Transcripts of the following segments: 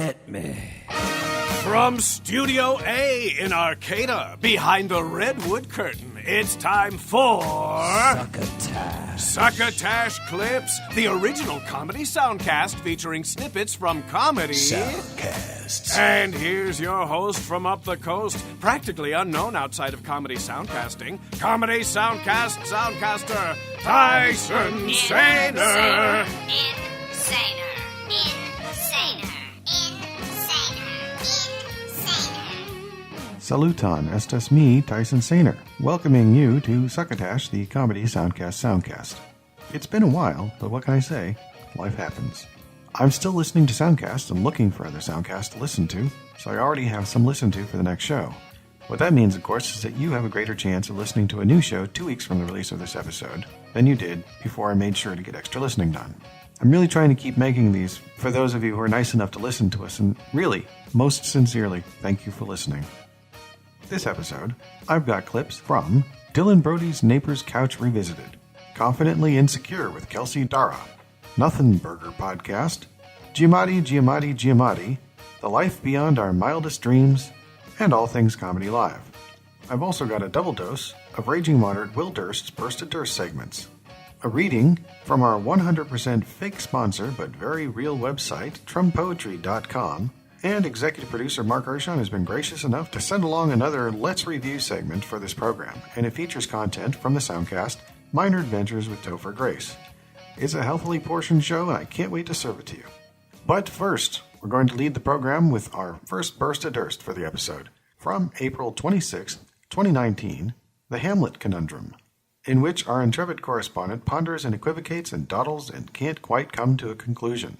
Hit me. From Studio A in Arcata, behind the redwood curtain, it's time for... Succotash. Succotash Clips, the original Comedy Soundcast featuring snippets from comedy... Soundcasts. And here's your host from up the coast, practically unknown outside of comedy soundcasting, Comedy Soundcast Soundcaster, Tyson Saner. Saluton, estas me, Tyson Saner, welcoming you to Succotash, the Comedy Soundcast Soundcast. It's been a while, but what can I say? Life happens. I'm still listening to Soundcasts and looking for other Soundcasts to listen to, so I already have some listen to for the next show. What that means, of course, is that you have a greater chance of listening to a new show 2 weeks from the release of this episode than you did before I made sure to get extra listening done. I'm really trying to keep making these for those of you who are nice enough to listen to us, and really, most sincerely, thank you for listening. This episode, I've got clips from Dylan Brody's Neighbor's Couch Revisited, Confidently Insecure with Kelsey Darragh, Nothin Burger Podcast, Giamatti, The Life Beyond Our Mildest Dreams, and All Things Comedy Live. I've also got a double dose of Raging Moderate Will Durst's Bursted Durst segments, a reading from our 100% fake sponsor but very real website, trumpoetry.com, and executive producer Marc has been gracious enough to send along another Let's Review segment for this program, and it features content from the Soundcast, Minor Adventures with Topher Grace. It's a healthily portioned show, and I can't wait to serve it to you. But first, we're going to lead the program with our first burst of Durst for the episode, from April 26, 2019, The Hamlet Conundrum, in which our intrepid correspondent ponders and equivocates and dawdles and can't quite come to a conclusion.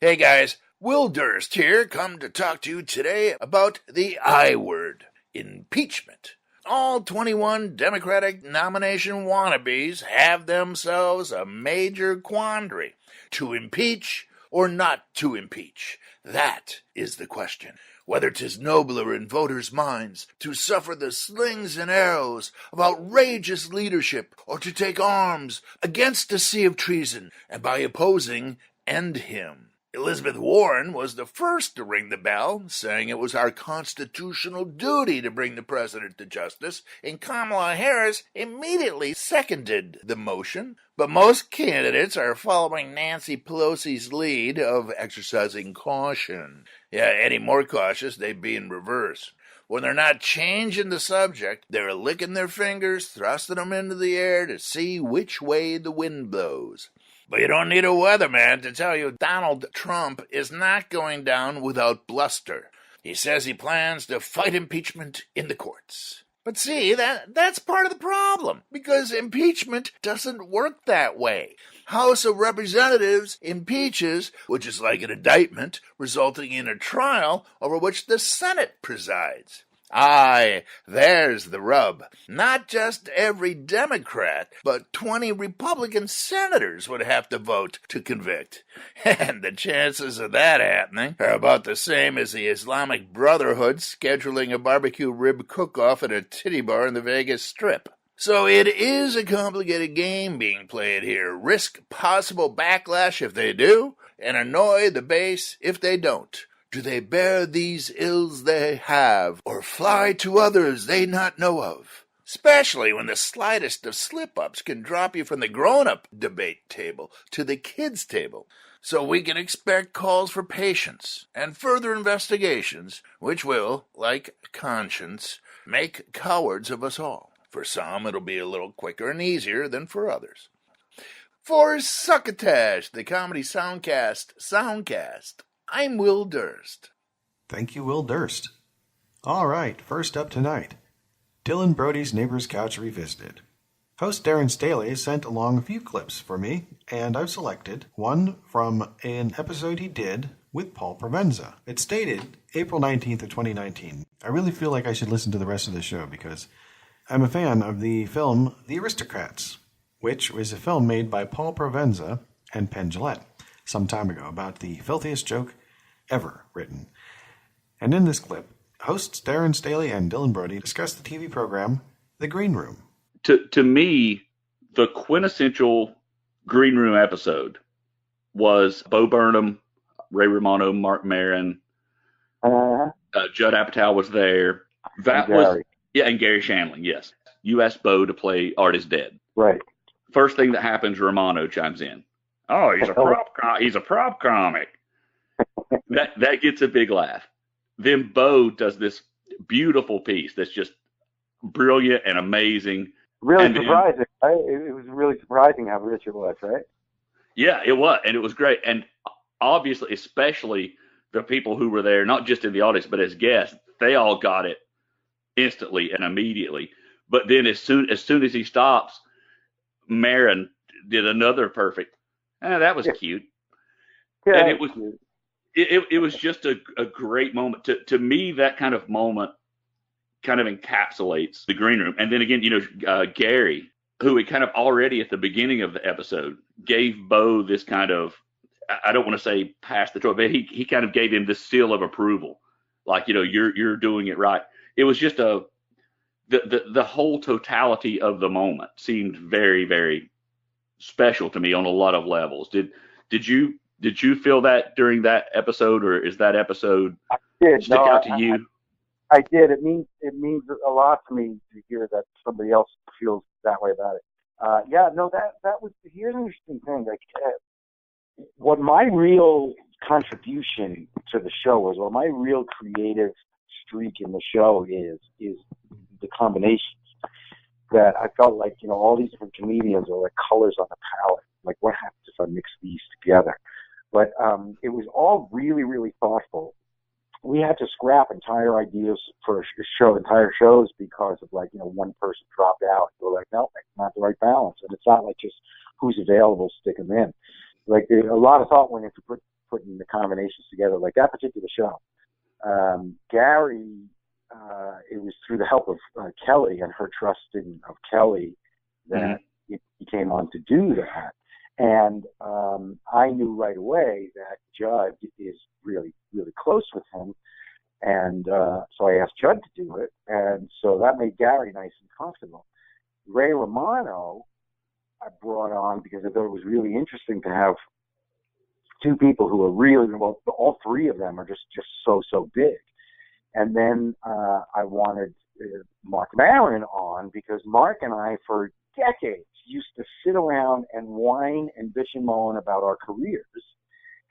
Hey guys, Will Durst here, come to talk to you today about the I word, impeachment. All 21 Democratic nomination wannabes have themselves a major quandary. To impeach or not to impeach? That is the question. Whether 'tis nobler in voters' minds to suffer the slings and arrows of outrageous leadership or to take arms against a sea of treason and by opposing end him. Elizabeth Warren was the first to ring the bell, saying it was our constitutional duty to bring the president to justice, and Kamala Harris immediately seconded the motion. But most candidates are following Nancy Pelosi's lead of exercising caution. Yeah, any more cautious, they'd be in reverse. When they're not changing the subject, they're licking their fingers, thrusting them into the air to see which way the wind blows. But you don't need a weatherman to tell you Donald Trump is not going down without bluster. He says he plans to fight impeachment in the courts. But see, that's part of the problem, because impeachment doesn't work that way. House of Representatives impeaches, which is like an indictment, resulting in a trial over which the Senate presides. Aye, there's the rub. Not just every Democrat, but 20 Republican senators would have to vote to convict. And the chances of that happening are about the same as the Islamic Brotherhood scheduling a barbecue rib cook-off at a titty bar in the Vegas Strip. So it is a complicated game being played here. Risk possible backlash if they do, and annoy the base if they don't. Do they bear these ills they have, or fly to others they not know of? Especially when the slightest of slip-ups can drop you from the grown-up debate table to the kids' table. So we can expect calls for patience and further investigations, which will, like conscience, make cowards of us all. For some, it'll be a little quicker and easier than for others. For Succotash, the Comedy Soundcast Soundcast, I'm Will Durst. Thank you, Will Durst. All right, first up tonight, Dylan Brody's Neighbor's Couch Revisited. Host Darren Staley sent along a few clips for me, and I've selected one from an episode he did with Paul Provenza. It's dated April 19th of 2019. I really feel like I should listen to the rest of the show because I'm a fan of the film The Aristocrats, which was a film made by Paul Provenza and Penn Jillette some time ago about the filthiest joke ever written. And in this clip, hosts Darren Staley and Dylan Brody discuss the TV program The Green Room. To me, the quintessential Green Room episode was Bo Burnham, Ray Romano, Marc Maron, Judd Apatow was there. That was and Gary Shandling. Yes, you asked Bo to play Art is Dead. Right. First thing that happens, Romano chimes in. Oh, he's a prop comic. that gets a big laugh. Then Bo does this beautiful piece that's just brilliant and amazing. Really surprising. It was really surprising how rich it was, right? Yeah, it was, and it was great. And obviously, especially the people who were there, not just in the audience, but as guests, they all got it instantly and immediately. But then as soon as he stops, Marin did another perfect. That was cute. Yeah, and it was just a great moment. To me, that kind of moment kind of encapsulates the green room. And then again, Gary, who had kind of already at the beginning of the episode gave Bo this kind of, I don't want to say pass the torch, but he kind of gave him this seal of approval. Like, you're doing it right. It was just the whole totality of the moment seemed very, very special to me on a lot of levels. Did you feel that during that episode, or is that episode stick out to you? I did. It means a lot to me to hear that somebody else feels that way about it. That was, here's an interesting thing. Like, what my real contribution to the show was, or my real creative streak in the show is the combinations. That I felt like, all these different comedians are like colors on the palette. Like, what happens if I mix these together? But it was all really, really thoughtful. We had to scrap entire ideas for entire shows because of one person dropped out. We're like, no, that's not the right balance. And it's not like just who's available, stick them in. Like, a lot of thought went into putting the combinations together, like that particular show. Gary, it was through the help of Kelly and her trusting of Kelly that he came on to do that. And I knew right away that Judd is really, really close with him. And so I asked Judd to do it. And so that made Gary nice and comfortable. Ray Romano I brought on because I thought it was really interesting to have two people who are really, well, all three of them are just so big. And then I wanted Marc Maron on because Marc and I, for decades, used to sit around and whine and bitch and moan about our careers.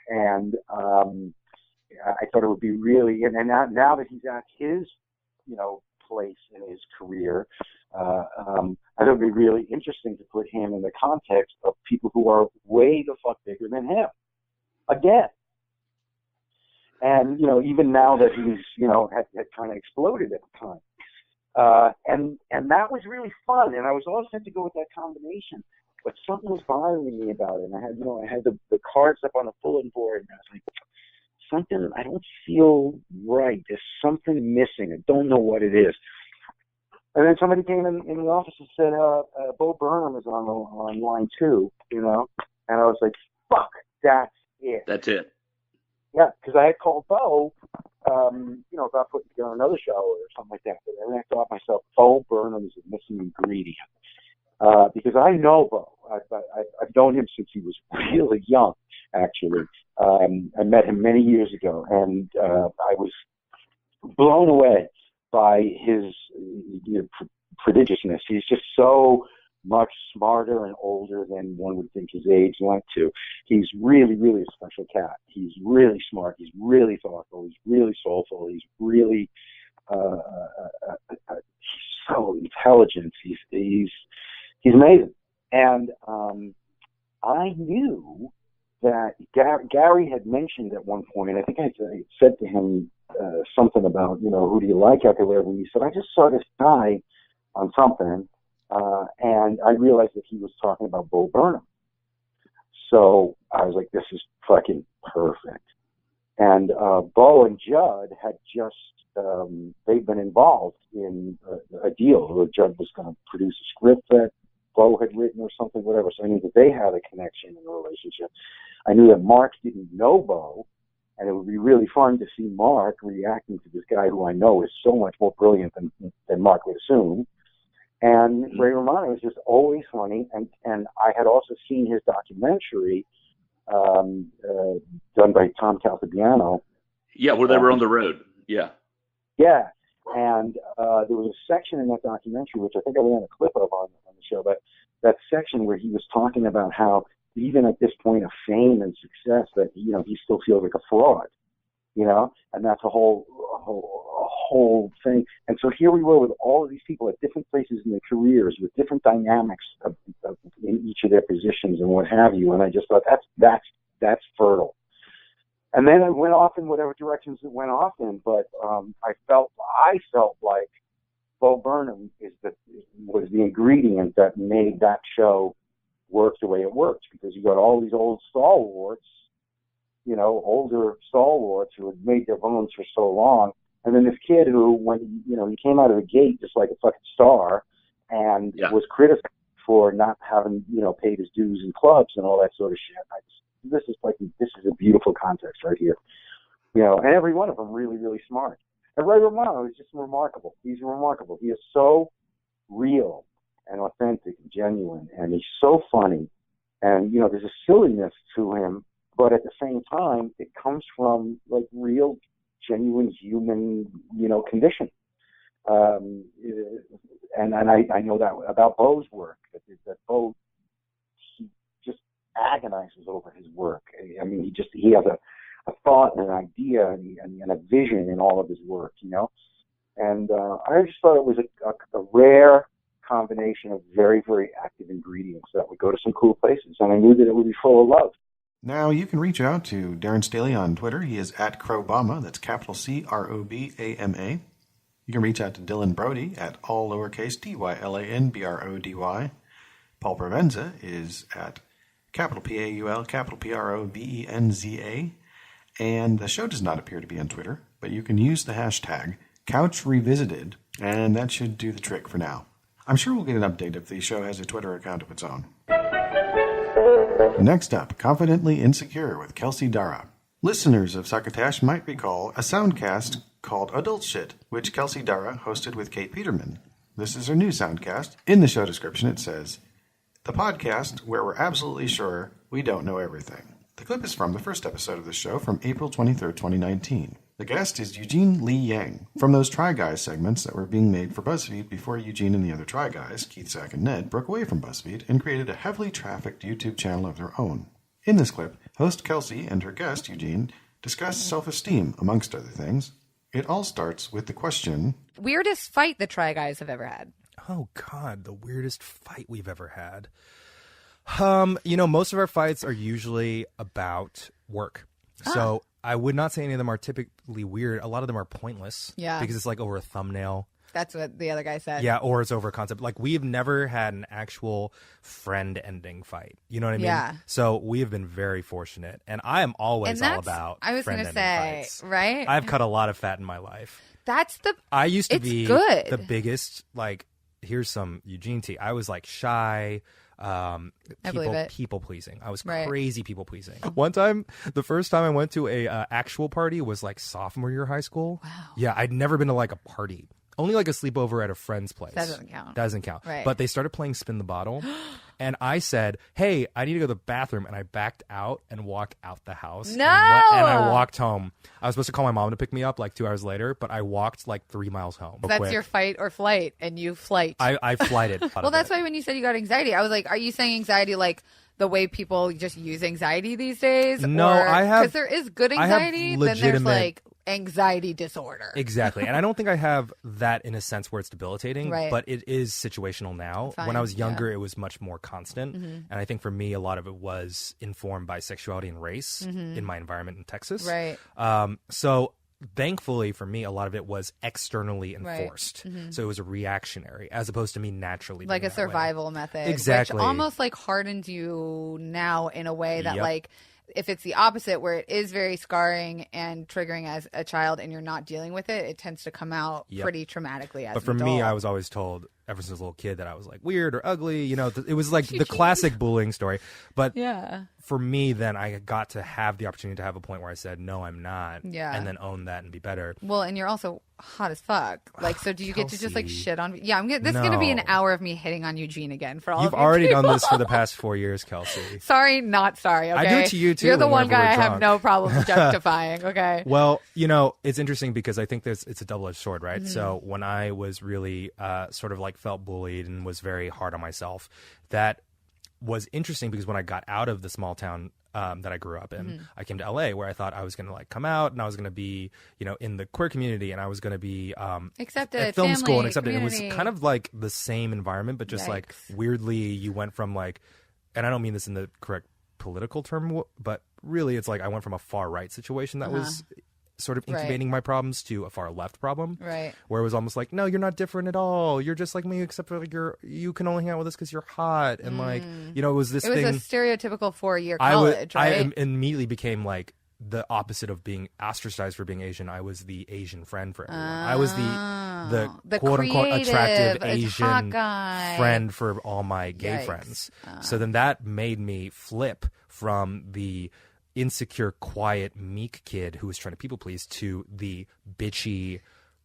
And I thought it would be really, and now that he's at his, place in his career, I thought it would be really interesting to put him in the context of people who are way the fuck bigger than him. Again. And, even now that he's, had kind of exploded at the time. And that was really fun. And I was all set to go with that combination. But something was bothering me about it. And I had the cards up on the bulletin board. And I was like, I don't feel right. There's something missing. I don't know what it is. And then somebody came in the office and said, Bo Burnham is on line 2, And I was like, fuck, that's it. That's it. Yeah, because I had called Bo, about putting together another show or something like that. But then I thought to myself, Bo Burnham is a missing ingredient. Because I know Bo. I've known him since he was really young, actually. I met him many years ago, and I was blown away by his prodigiousness. He's just so much smarter and older than one would think his age went to. He's really, really a special cat. He's really smart. He's really thoughtful. He's really soulful. He's really he's so intelligent. He's amazing. And I knew that Gary had mentioned at one point, I think I said to him something about, who do you like out there, whatever. He said, I just saw this guy on something, and I realized that he was talking about Bo Burnham. So I was like, this is fucking perfect. And Bo and Judd had just, they've been involved in a deal where Judd was going to produce a script that Bo had written or something, whatever. So I knew that they had a connection in a relationship. I knew that Marc didn't know Bo, and it would be really fun to see Marc reacting to this guy who I know is so much more brilliant than Marc would assume. And Ray Romano is just always funny, and I had also seen his documentary done by Tom Caltabiano, Yeah, where they were on the road. Yeah. Yeah. And there was a section in that documentary, which I think I ran a clip of on the show, but that section where he was talking about how even at this point of fame and success that, you know, he still feels like a fraud, you know, and that's a whole thing. And so here we were with all of these people at different places in their careers with different dynamics in each of their positions and what have you. And I just thought that's fertile. And then it went off in whatever directions it went off in. But I felt like Bo Burnham was the ingredient that made that show work the way it worked, because you got all these old stalwarts, you know, older stalwarts who had made their bones for so long, and then this kid who, when you know, he came out of the gate just like a fucking star, and was criticized for not having, you know, paid his dues in clubs and all that sort of shit. This is a beautiful context right here, you know, and every one of them really, really smart. And Ray Romano is just remarkable. He's remarkable. He is so real and authentic and genuine, and he's so funny. And, you know, there's a silliness to him, but at the same time, it comes from, like, real, genuine human, you know, condition. And I know that about Bo's work, that Bo, he just agonizes over his work. I mean, he has a thought and an idea and a vision in all of his work, you know. And I just thought it was a rare combination of very, very active ingredients that would go to some cool places, and I knew that it would be full of love. Now you can reach out to Darren Staley on Twitter. He is at Crobama. That's capital CROBAMA. You can reach out to Dylan Brody at all lowercase DYLANBRODY. Paul Provenza is at capital PAUL, capital PROVENZA. And the show does not appear to be on Twitter, but you can use the hashtag Couch Revisited, and that should do the trick for now. I'm sure we'll get an update if the show has a Twitter account of its own. Next up, Confidently Insecure with Kelsey Darragh. Listeners of Succotash might recall a soundcast called Adult Shit, which Kelsey Darragh hosted with Kate Peterman. This is her new soundcast. In the show description it says, "The podcast where we're absolutely sure we don't know everything." The clip is from the first episode of the show from April 23rd, 2019. The guest is Eugene Lee Yang, from those Try Guys segments that were being made for BuzzFeed before Eugene and the other Try Guys, Keith, Zach, and Ned, broke away from BuzzFeed and created a heavily trafficked YouTube channel of their own. In this clip, host Kelsey and her guest, Eugene, discuss self-esteem, amongst other things. It all starts with the question... Weirdest fight the Try Guys have ever had? Oh, God, the weirdest fight we've ever had. You know, most of our fights are usually about work. So I would not say any of them are typically weird. A lot of them are pointless. Yeah. Because it's like over a thumbnail. That's what the other guy said. Yeah, or it's over a concept. Like, we've never had an actual friend-ending fight. You know what I mean? Yeah. So we have been very fortunate. And I am always all about friend-ending fights. Right? I've cut a lot of fat in my life. I used to be good. The biggest, like, here's some Eugene tea. I was, like, shy. People pleasing. I was crazy people pleasing. One time, the first time I went to a actual party was like sophomore year of high school. Wow. Yeah, I'd never been to like a party. Only like a sleepover at a friend's place. That doesn't count. Doesn't count. Right. But they started playing Spin the Bottle. And I said, hey, I need to go to the bathroom. And I backed out and walked out the house. No! And I walked home. I was supposed to call my mom to pick me up like 2 hours later, but I walked like 3 miles home. That's your fight or flight, and you flight. I flighted. Well, that's why when you said you got anxiety, I was like, are you saying anxiety like the way people just use anxiety these days? No, I have. Because there is good anxiety, then there's like anxiety disorder. Exactly. And I don't think I have that in a sense where it's debilitating, but it is situational now. When I was younger, it was much more constant. Mm-hmm. And I think for me, a lot of it was informed by sexuality and race in my environment in Texas. Right. So thankfully for me, a lot of it was externally enforced. Right. Mm-hmm. So it was reactionary as opposed to me naturally like a survival method. Exactly. Which almost like hardens you now in a way that like if it's the opposite where it is very scarring and triggering as a child and you're not dealing with it, it tends to come out pretty traumatically as But for an adult. me, I was always told ever since I was a little kid that I was like weird or ugly. You know, it was like the classic bullying story. But for me, then I got to have the opportunity to have a point where I said, no, I'm not. Yeah. And then own that and be better. Well, and you're also hot as fuck. Like, so do you get to just like shit on me? Yeah, this is going to be an hour of me hitting on Eugene again for all You've of you already people. done this for the past 4 years, Kelsey. Sorry, not sorry, okay? I do it to you, too. You're the one whenever guy I we're have drunk. no problem justifying, okay? Well, you know, it's interesting because I think it's a double-edged sword, right? So when I was really sort of like felt bullied and was very hard on myself, that was interesting because when I got out of the small town that I grew up in, I came to LA where I thought I was going to like come out and I was going to be, you know, in the queer community and I was going to be accepted at film family, school and accepted. community. It was kind of like the same environment, but just like weirdly you went from like, and I don't mean this in the correct political term, but really it's like I went from a far right situation that was sort of incubating my problems to a far left problem, right? Where it was almost like, no, you're not different at all. You're just like me, except for like you can only hang out with us because you're hot, and like, you know, it was this thing. It was a stereotypical 4-year college, right? I immediately became the opposite of being ostracized for being Asian. I was the Asian friend for everyone. I was the quote unquote attractive Asian friend for all my gay friends. So then that made me flip from the insecure, quiet, meek kid who was trying to people please to the bitchy,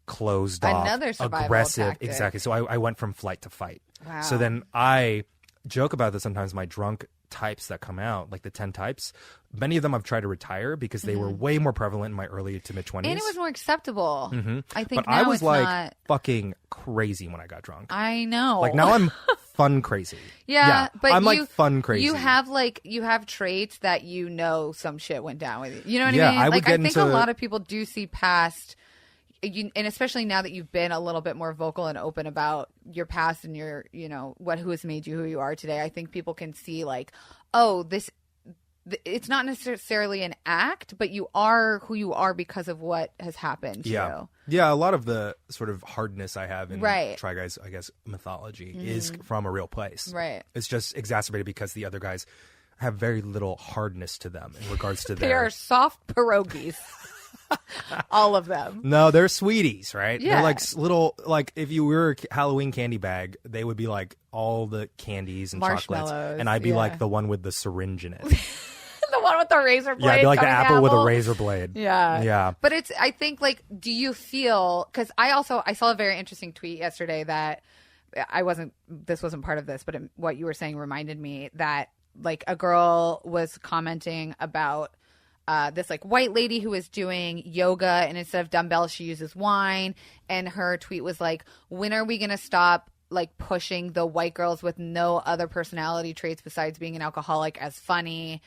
closed off, another survival aggressive. tactic. Exactly. So I went from flight to fight. Wow. So then I joke about this sometimes. My drunk types that come out, like the 10 types, many of them I've tried to retire because they were way more prevalent in my early to mid 20s. And it was more acceptable. I think but now I was it's like not... fucking crazy when I got drunk. I know. Like now I'm fun crazy. Yeah, but I'm like fun crazy. You have traits that you know some shit went down with you. You know what Yeah, I mean? I would Like get I think into- a lot of people do see past you, and especially now that you've been a little bit more vocal and open about your past and your, you know, who has made you who you are today. I think people can see like, oh, it's not necessarily an act, but you are who you are because of what has happened to you. Yeah, a lot of the sort of hardness I have in Right. Try Guys, I guess, mythology is from a real place. Right. It's just exacerbated because the other guys have very little hardness to them in regards to They their... are soft pierogies. All of them. No, they're sweeties, right? Yeah. They're like little, like if you were a Halloween candy bag, they would be like all the candies and chocolates. Marshmallows, And I'd be yeah. like the one with the syringe in it. The one with the razor blade. Yeah, I'd be like the coming apple with a razor blade. Yeah. Yeah. But I think like, do you feel, because I saw a very interesting tweet yesterday that this wasn't part of this, but what you were saying reminded me that like a girl was commenting about this like white lady who was doing yoga, and instead of dumbbells, she uses wine. And her tweet was like, when are we going to stop like pushing the white girls with no other personality traits besides being an alcoholic as funny?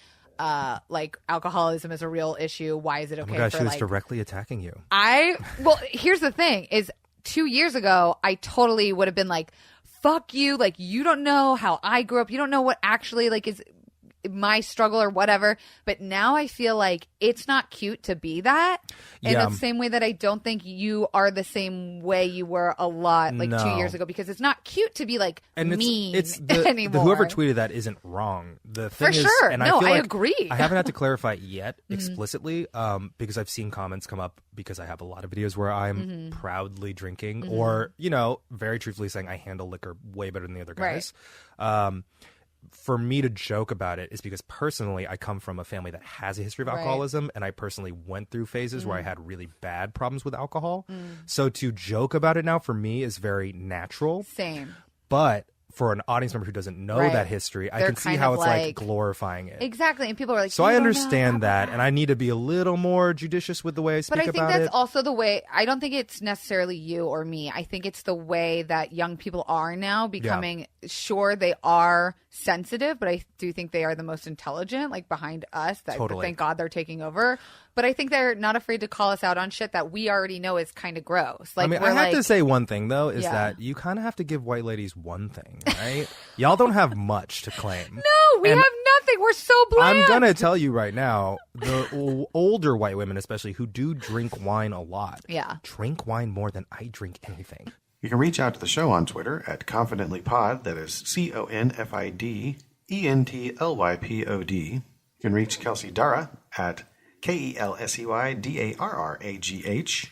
Like alcoholism is a real issue. Why is it okay? Oh my gosh, for she was like directly attacking you. well, here's the thing is 2 years ago, I totally would have been like, fuck you. Like, you don't know how I grew up. You don't know what actually like is my struggle or whatever. But now I feel like it's not cute to be that. In the same way that I don't think you are the same way you were a lot like 2 years ago, because it's not cute to be like and mean The anymore. whoever tweeted that isn't wrong. The thing For is, sure. and No, I feel I like agree. I haven't had to clarify it yet explicitly, because I've seen comments come up because I have a lot of videos where I'm proudly drinking or, you know, very truthfully saying I handle liquor way better than the other guys. Right. For me to joke about it is because personally I come from a family that has a history of alcoholism, and I personally went through phases where I had really bad problems with alcohol. So to joke about it now for me is very natural. Same. But for an audience member who doesn't know that history, I can see how it's like glorifying it. Exactly. And people are like, so I understand that, and I need to be a little more judicious with the way I speak about it. But I think that's also the way, I don't think it's necessarily you or me. I think it's the way that young people are now becoming, sure, they are sensitive, but I do think they are the most intelligent, like behind us. Totally. Thank God they're taking over. But I think they're not afraid to call us out on shit that we already know is kind of gross. Like, I mean, I have to say one thing, though, is that you kind of have to give white ladies one thing, right? Y'all don't have much to claim. No, we have nothing. We're so bland. I'm going to tell you right now, the older white women, especially, who do drink wine a lot, drink wine more than I drink anything. You can reach out to the show on Twitter at ConfidentlyPod, that is ConfidentlyPod. You can reach Kelsey Darragh at KelseyDarragh.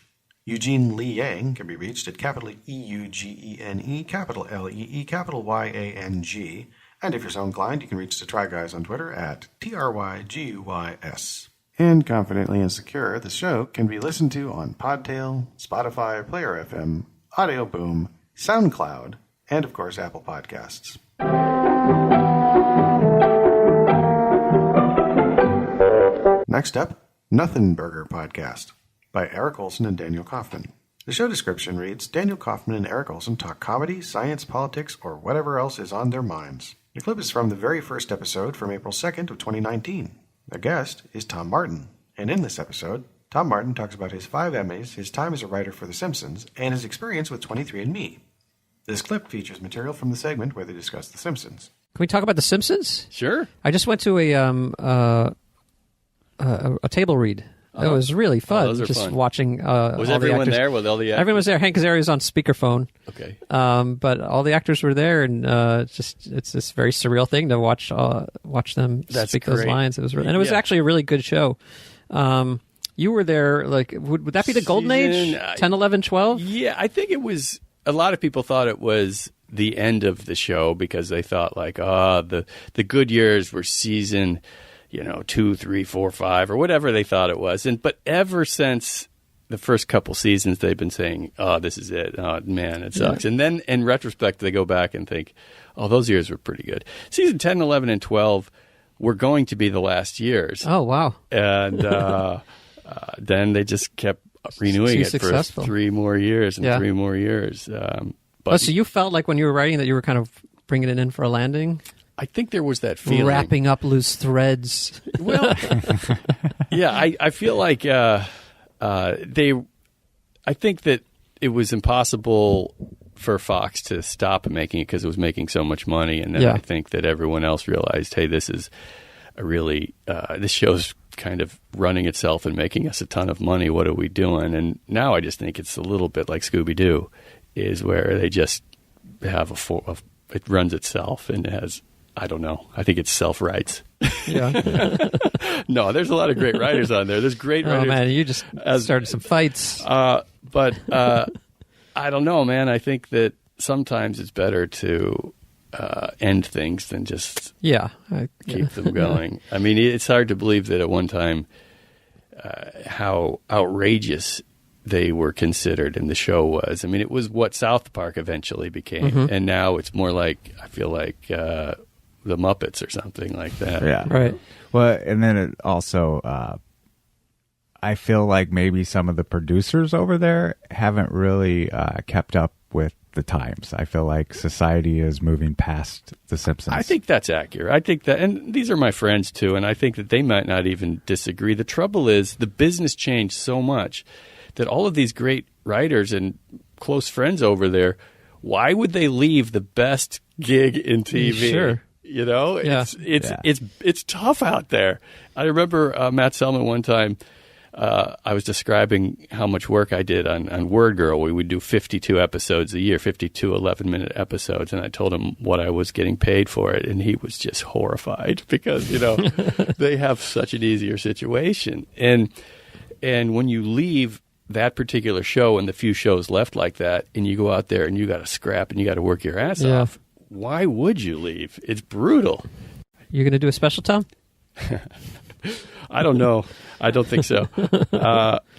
Eugene Lee Yang can be reached at capital EUGENE, capital LEE, capital YANG. And if you're so inclined, you can reach the Try Guys on Twitter at TRYGUYS. And confidently and secure, the show can be listened to on Podtail, Spotify, Player FM, Audio Boom, SoundCloud, and of course Apple Podcasts. Next up, Nothin Burger Podcast by Eric Olson and Daniel Kaufman. The show description reads, Daniel Kaufman and Eric Olson talk comedy, science, politics, or whatever else is on their minds. The clip is from the very first episode from April 2nd of 2019. The guest is Tom Martin, and in this episode, Tom Martin talks about his 5 Emmys, his time as a writer for The Simpsons, and his experience with 23andMe. This clip features material from the segment where they discuss The Simpsons. Can we talk about The Simpsons? Sure. I just went to a table read. It was really fun. Those are just fun. watching. Was everyone there with all the actors? Everyone was there. Hank Azaria was on speakerphone. Okay. But all the actors were there, and it's this very surreal thing to watch them speak those lines. It was really, and it was actually a really good show. You were there. Like, would that be the golden age? 10, 11, 12? Yeah, I think it was. A lot of people thought it was the end of the show because they thought like, the good years were season, 2, 3, 4, 5, or whatever they thought it was. But ever since the first couple seasons, they've been saying, "Oh, this is it. Oh man, it sucks." Yeah. And then in retrospect, they go back and think, "Oh, those years were pretty good." Season 10, 11, and 12 were going to be the last years. Oh wow! And then they just kept renewing it for 3 more years and 3 more years. So you felt like when you were writing that you were kind of bringing it in for a landing? I think there was that feeling. Wrapping up loose threads. Well, yeah, I feel like I think that it was impossible for Fox to stop making it because it was making so much money. And then I think that everyone else realized, hey, this is a really, this show's kind of running itself and making us a ton of money. What are we doing? And now I just think it's a little bit like Scooby-Doo, is where they just have it runs itself and it has, I don't know. I think it's self-writes. Yeah. No, there's a lot of great writers on there. There's great writers. Oh, man, you just started some fights. But I don't know, man. I think that sometimes it's better to end things than just keep them going. I mean, it's hard to believe that at one time how outrageous they were considered and the show was. I mean, it was what South Park eventually became. And now it's more like, I feel like the Muppets or something like that. Yeah. Right. Well, and then it also, I feel like maybe some of the producers over there haven't really kept up with the times. I feel like society is moving past The Simpsons. I think that's accurate. I think that, and these are my friends too, and I think that they might not even disagree. The trouble is the business changed so much that all of these great writers and close friends over there, why would they leave the best gig in TV? Sure. It's tough out there. I remember Matt Selman one time, I was describing how much work I did on Word Girl. We would do 52 episodes a year, 52 11-minute episodes, and I told him what I was getting paid for it, and he was just horrified because, they have such an easier situation. And when you leave that particular show and the few shows left like that, and you go out there and you got to scrap and you got to work your ass off, why would you leave? It's brutal. You're going to do a special, Tom? I don't know. I don't think so.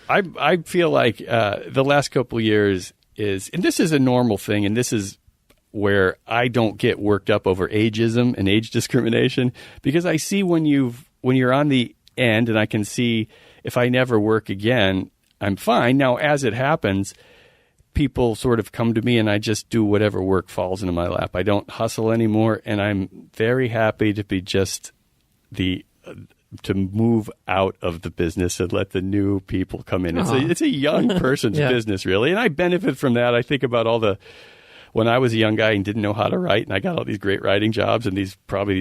I feel like the last couple of years and this is a normal thing, and this is where I don't get worked up over ageism and age discrimination, because I see when you're on the end, and I can see if I never work again, I'm fine. Now, as it happens, people sort of come to me and I just do whatever work falls into my lap. I don't hustle anymore, and I'm very happy to be just to move out of the business and let the new people come in. It's a young person's business, really, and I benefit from that. I think about when I was a young guy and didn't know how to write, and I got all these great writing jobs, and these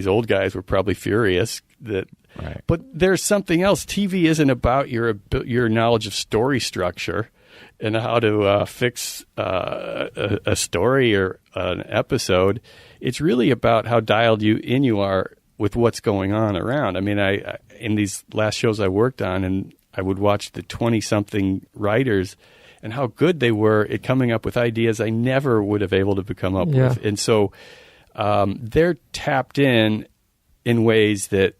old guys were probably furious that. Right. But there's something else. TV isn't about your knowledge of story structure and how to fix a story or an episode. It's really about how dialed in you are with what's going on around. I mean, in these last shows I worked on, and I would watch the 20-something writers, and how good they were at coming up with ideas I never would have able to come up with. And so they're tapped in ways that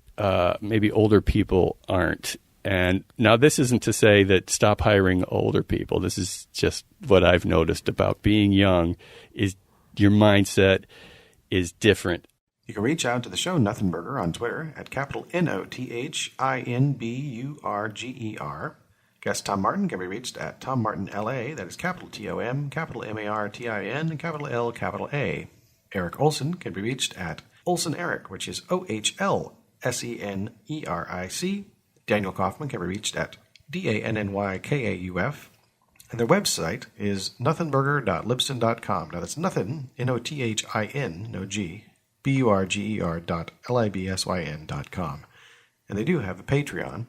maybe older people aren't. And now this isn't to say that stop hiring older people. This is just what I've noticed about being young is your mindset is different. You can reach out to the show Nothin Burger on Twitter at @NOTHINBURGER. Guest Tom Martin can be reached at Tom Martin LA, that is capital Tom, capital MARTIN, and capital L, capital A. Eric Olson can be reached at Olson Eric, which is OHLSENERIC. Daniel Kaufman can be reached at DANNYKAUF. And their website is nothinburger.libsyn.com. Now that's Nothin, NOTHIN, no G, BURGER.LIBSYN.com. And they do have a Patreon,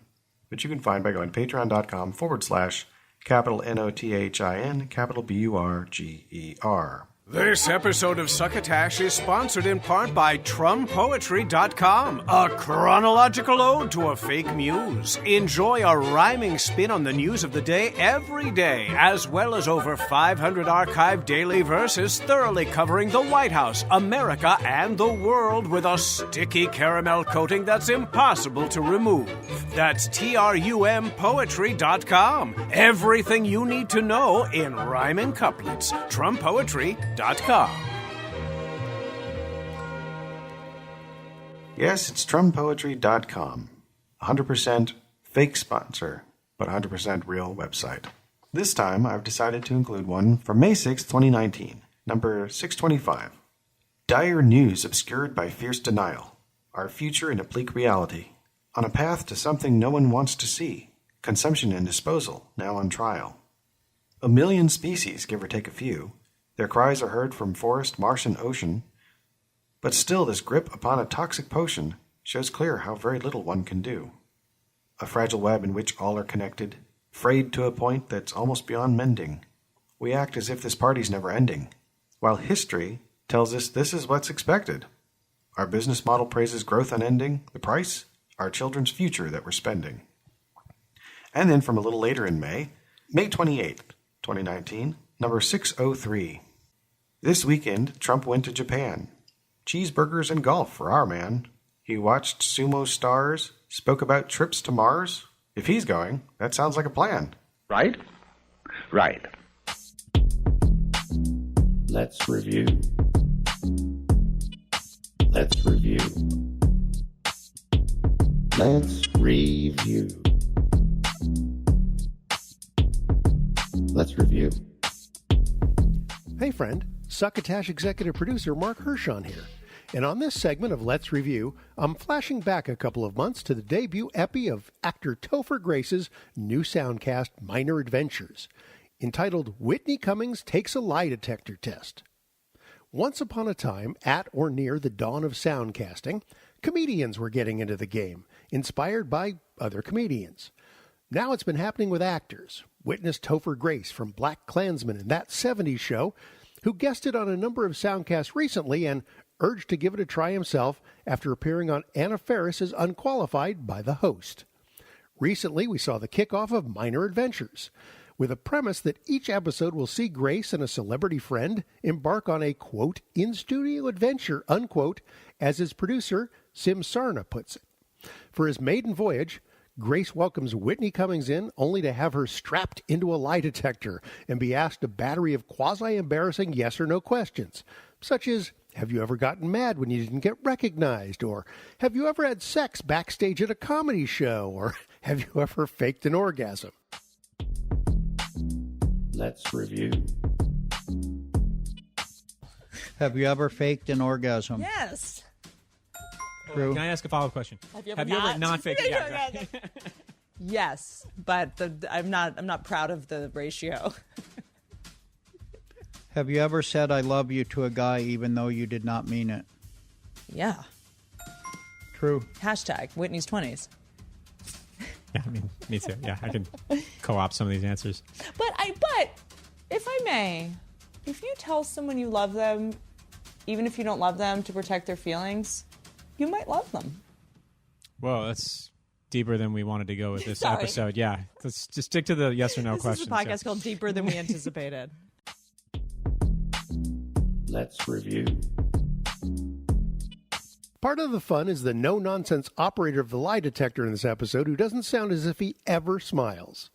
which you can find by going to patreon.com/capital NOTHIN, capital BURGER. This episode of Succotash is sponsored in part by TrumPoetry.com, a chronological ode to a fake muse. Enjoy a rhyming spin on the news of the day every day, as well as over 500 archived daily verses thoroughly covering the White House, America, and the world with a sticky caramel coating that's impossible to remove. That's TRUMPoetry.com. Everything you need to know in rhyming couplets. TrumPoetry.com. Yes, it's TrumPoetry.com. 100% fake sponsor, but 100% real website. This time, I've decided to include one from May 6, 2019, number 625. Dire news obscured by fierce denial. Our future in a bleak reality. On a path to something no one wants to see. Consumption and disposal, now on trial. 1 million species, give or take a few. Their cries are heard from forest, marsh, and ocean. But still this grip upon a toxic potion shows clear how very little one can do. A fragile web in which all are connected, frayed to a point that's almost beyond mending. We act as if this party's never ending, while history tells us this is what's expected. Our business model praises growth unending, the price, our children's future that we're spending. And then from a little later in May 28th, 2019, number 603. This weekend, Trump went to Japan. Cheeseburgers and golf for our man. He watched sumo stars, spoke about trips to Mars. If he's going, that sounds like a plan. Right? Right. Let's review. Let's review. Let's review. Let's review. Hey friend, Succotash executive producer Marc Hershon here. And on this segment of Let's Review, I'm flashing back a couple of months to the debut epi of actor Topher Grace's new soundcast Minor Adventures, entitled Whitney Cummings Takes a Lie Detector Test. Once upon a time, at or near the dawn of soundcasting, comedians were getting into the game, inspired by other comedians. Now it's been happening with actors. Witness Topher Grace from Black Klansman and That 70s Show, who guested on a number of soundcasts recently and urged to give it a try himself after appearing on Anna Faris as Unqualified by the host. Recently, we saw the kickoff of Minor Adventures, with a premise that each episode will see Grace and a celebrity friend embark on a, quote, in-studio adventure, unquote, as his producer, Sim Sarna, puts it. For his maiden voyage, Grace welcomes Whitney Cummings in, only to have her strapped into a lie detector and be asked a battery of quasi-embarrassing yes or no questions, such as, have you ever gotten mad when you didn't get recognized? Or, have you ever had sex backstage at a comedy show? Or, have you ever faked an orgasm? Let's review. Have you ever faked an orgasm? Yes. True. Can I ask a follow-up question? Have you ever not faked it? Yeah, yes, but I'm not proud of the ratio. Have you ever said I love you to a guy even though you did not mean it? Yeah. True. Hashtag Whitney's 20s. Yeah, I mean, me too. Yeah, I can co-opt some of these answers. But if I may, if you tell someone you love them, even if you don't love them, to protect their feelings, you might love them. Whoa, that's deeper than we wanted to go with this Sorry. episode. Yeah, let's just stick to the yes or no This questions. is a podcast called Deeper Than We Anticipated. Let's review. Part of the fun is the no-nonsense operator of the lie detector in this episode who doesn't sound as if he ever smiles.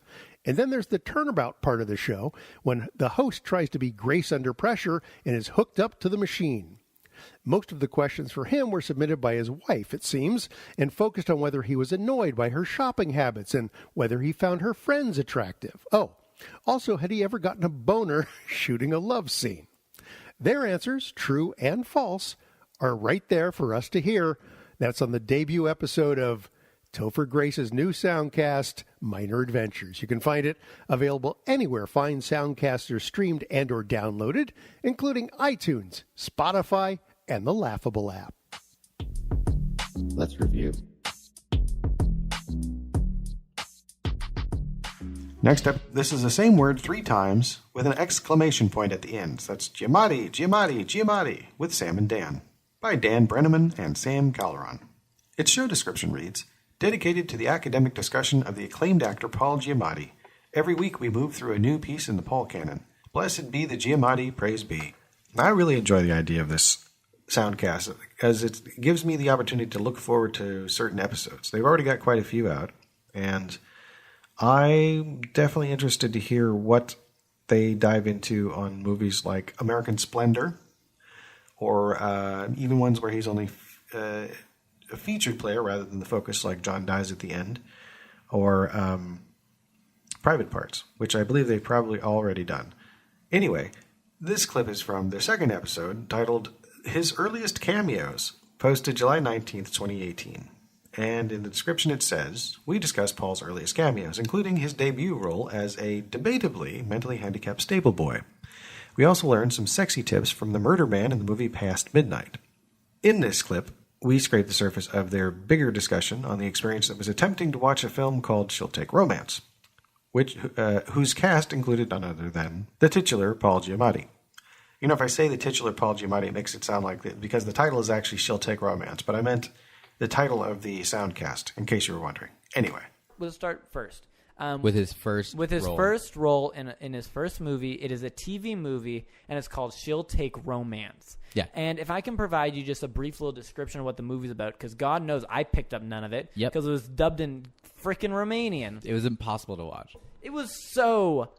And then there's the turnabout part of the show when the host tries to be Grace under pressure and is hooked up to the machine. Most of the questions for him were submitted by his wife, it seems, and focused on whether he was annoyed by her shopping habits and whether he found her friends attractive. Oh, also, had he ever gotten a boner shooting a love scene? Their answers, true and false, are right there for us to hear. That's on the debut episode of Topher Grace's new soundcast, Minor Adventures. You can find it available anywhere fine soundcasts are streamed and or downloaded, including iTunes, Spotify, and the Laughable app. Let's review. Next up, this is the same word 3 times with an exclamation point at the end. So that's Giamatti, Giamatti, Giamatti with Sam and Dan by Dan Brenneman and Sam Calderon. Its show description reads, dedicated to the academic discussion of the acclaimed actor Paul Giamatti. Every week we move through a new piece in the Paul canon. Blessed be the Giamatti, praise be. I really enjoy the idea of this soundcast as it gives me the opportunity to look forward to certain episodes. They've already got quite a few out, and I'm definitely interested to hear what they dive into on movies like American Splendor, or even ones where he's only a featured player rather than the focus, like John Dies at the End, or Private Parts, which I believe they've probably already done. Anyway, this clip is from their second episode, titled His Earliest Cameos, posted July 19th, 2018. And in the description it says, we discuss Paul's earliest cameos, including his debut role as a debatably mentally handicapped stable boy. We also learned some sexy tips from the murder man in the movie Past Midnight. In this clip, we scrape the surface of their bigger discussion on the experience that was attempting to watch a film called She'll Take Romance, whose cast included none other than the titular Paul Giamatti. You know, if I say the titular Paul Giamatti, it makes it sound like that because the title is actually She'll Take Romance, but I meant the title of the soundcast, in case you were wondering. Anyway. We'll start first. With his first role in his first movie. It is a TV movie, and it's called She'll Take Romance. Yeah. And if I can provide you just a brief little description of what the movie's about, because God knows I picked up none of it. Yep. Because it was dubbed in freaking Romanian. It was impossible to watch. It was so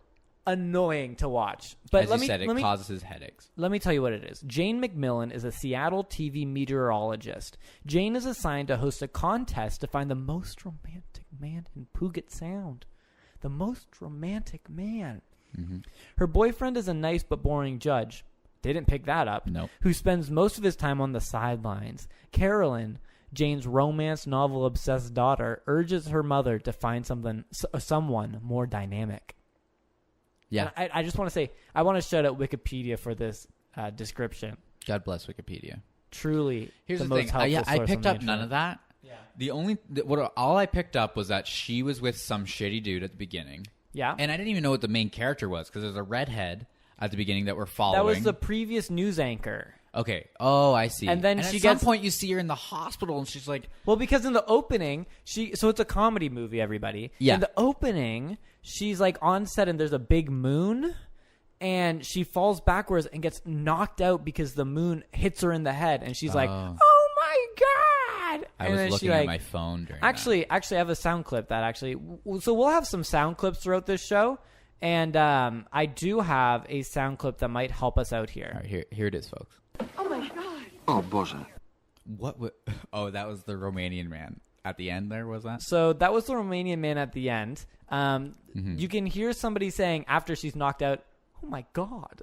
annoying to watch. But As you said, it causes headaches. Let me tell you what it is. Jane McMillan is a Seattle TV meteorologist. Jane is assigned to host a contest to find the most romantic man in Puget Sound. The most romantic man. Mm-hmm. Her boyfriend is a nice but boring judge. Didn't pick that up. Nope. Who spends most of his time on the sidelines. Carolyn, Jane's romance novel obsessed daughter, urges her mother to find someone more dynamic. Yeah. And I just want to say, I want to shout out Wikipedia for this description. God bless Wikipedia. Truly, here's the most thing. helpful I source picked on up the none internet. of that. Yeah. All I picked up was that she was with some shitty dude at the beginning. Yeah. And I didn't even know what the main character was because there's a redhead at the beginning that we're following. That was the previous news anchor. Okay. Oh, I see. And then at she some gets point you see her in the hospital and she's like, well, because in the opening, so it's a comedy movie, everybody. Yeah. In the opening, she's like on set and there's a big moon. And she falls backwards and gets knocked out because the moon hits her in the head. And she's like, oh my God. I and was then looking at my phone during Actually, I have a sound clip that actually. So we'll have some sound clips throughout this show. And I do have a sound clip that might help us out here. All right, here it is, folks. Oh my God. Oh, Boże. Oh, that was the Romanian man. At the end there, was that? So that was the Romanian man at the end. Mm-hmm. You can hear somebody saying after she's knocked out, oh my God.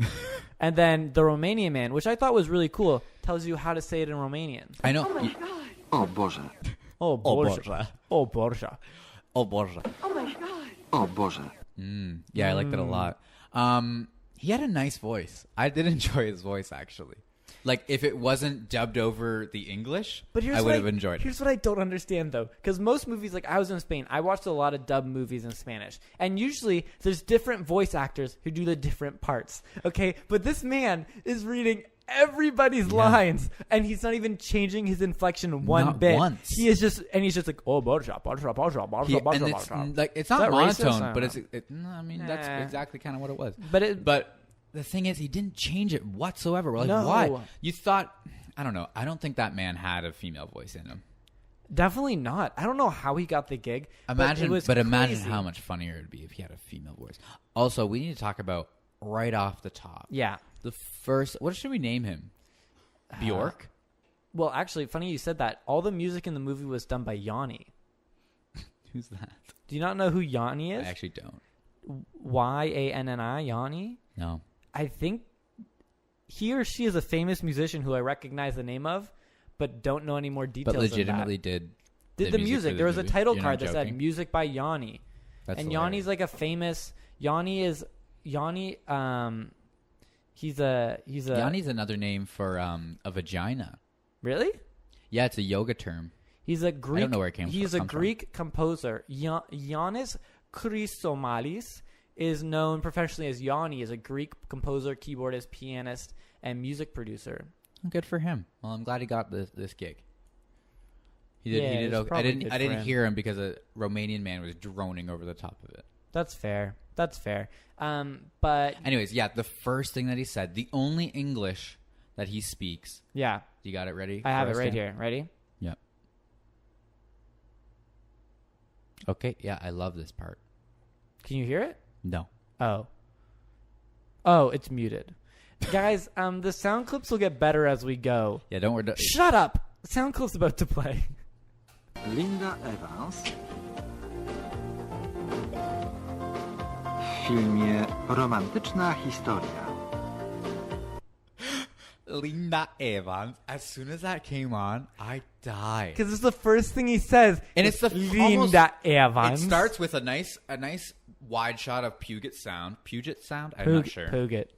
And then the Romanian man, which I thought was really cool, tells you how to say it in Romanian. I know. Oh my God. Oh, Boże. Oh, Boże. Oh, Boże. Oh, Boże. Oh my God. Oh, Boże. Yeah, I liked it a lot. He had a nice voice. I did enjoy his voice, actually. Like, if it wasn't dubbed over the English, I would have enjoyed it. Here's what I don't understand, though. Because most movies, like I was in Spain, I watched a lot of dubbed movies in Spanish. And usually, there's different voice actors who do the different parts. Okay? But this man is reading everybody's lines, and he's not even changing his inflection one bit. Once. He's just like, oh, barbershop. Like it's not monotone, but that's exactly kind of what it was. But the thing is, he didn't change it whatsoever. We're like, why? You thought, I don't know. I don't think that man had a female voice in him. Definitely not. I don't know how he got the gig. Imagine how much funnier it would be if he had a female voice. Also, we need to talk about right off the top. Yeah. The first, what should we name him? Bjork? Well, actually, funny you said that. All the music in the movie was done by Yanni. Who's that? Do you not know who Yanni is? I actually don't. Yanni, Yanni? No. I think he or she is a famous musician who I recognize the name of, but don't know any more details. But legitimately did the music. There was a title card that said "Music by Yanni," and hilarious. Yanni's like a famous. Yanni. Yanni's another name for a vagina. Really? Yeah, it's a yoga term. He's a Greek. I don't know where it came from. He's a Greek composer. Yannis Chrysomalis is known professionally as Yanni, is a Greek composer, keyboardist, pianist, and music producer. Good for him. Well, I'm glad he got this gig. He did. Okay. I didn't hear him because a Romanian man was droning over the top of it. That's fair. But anyways, yeah, the first thing that he said, the only English that he speaks. Yeah. You got it ready? I have it right here. Ready? Yep. Okay. Yeah, I love this part. Can you hear it? No. Oh, it's muted. Guys, the sound clips will get better as we go. Yeah, don't worry. Shut up! The sound clip's about to play. Linda Evans w filmie Romantyczna historia. Linda Evans. As soon as that came on, I died. Because it's the first thing he says. And it's the Linda Evans. It starts with a nice wide shot of Puget Sound. I'm not sure. Puget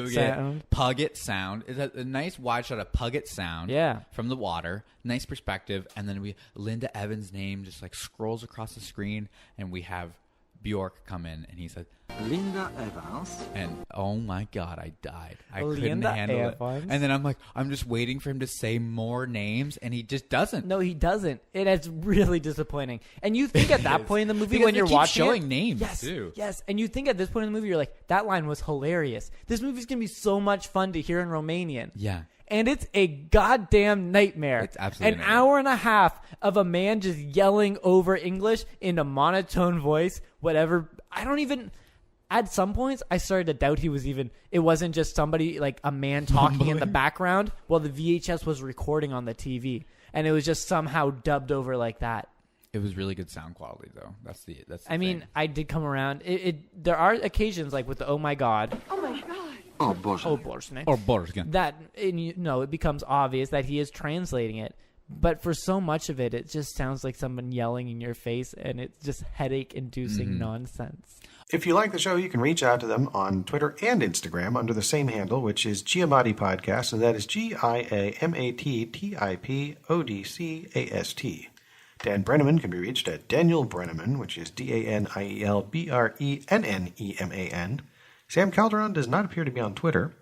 Sound. Puget Sound. It's a nice wide shot of Puget Sound. Yeah. From the water. Nice perspective. And then Linda Evans' name just like scrolls across the screen, and we have Bjork come in, and he said, Linda Evans. And oh my God, I died. I Linda couldn't handle Evans. it. And then I'm just waiting for him to say more names, and he just doesn't. No, he doesn't. It's really disappointing. And you think at that point in the movie because when you're watching showing names too. Yes, and you think at this point in the movie you're like, that line was hilarious. This movie's gonna be so much fun to hear in Romanian. Yeah. And it's a goddamn nightmare. It's absolutely an hour and a half of a man just yelling over English in a monotone voice, whatever. At some points, I started to doubt it wasn't just somebody, like a man talking in the background while the VHS was recording on the TV. And it was just somehow dubbed over like that. It was really good sound quality, though. That's the thing. I did come around. There are occasions, like with the "Oh my God." Oh my God. Oh, Boże. Oh, Boże. Or Boże. That, it becomes obvious that he is translating it. But for so much of it, it just sounds like someone yelling in your face, and it's just headache-inducing nonsense. If you like the show, you can reach out to them on Twitter and Instagram under the same handle, which is Giamatti Podcast, and that is GIAMATTIPODCAST. Dan Brenneman can be reached at Daniel Brenneman, which is DANIELBRENNEMAN. Sam Calderon does not appear to be on Twitter.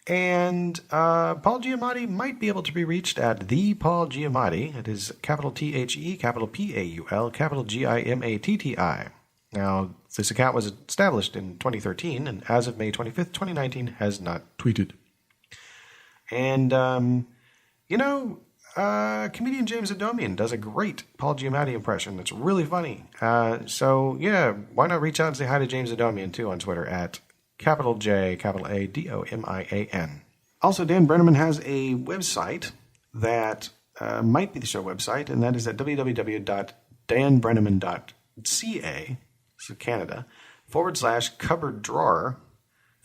And Paul Giamatti might be able to be reached at the Paul Giamatti. It is capital THE, capital PAUL, capital GIMATTI. Now, this account was established in 2013, and as of May 25th, 2019, has not tweeted. And, comedian James Adomian does a great Paul Giamatti impression that's really funny. So, yeah, why not reach out and say hi to James Adomian, too, on Twitter at capital J, capital A, DOMIAN. Also, Dan Brenneman has a website that might be the show website, and that is at www.danbrenneman.ca, so Canada, /cupboard drawer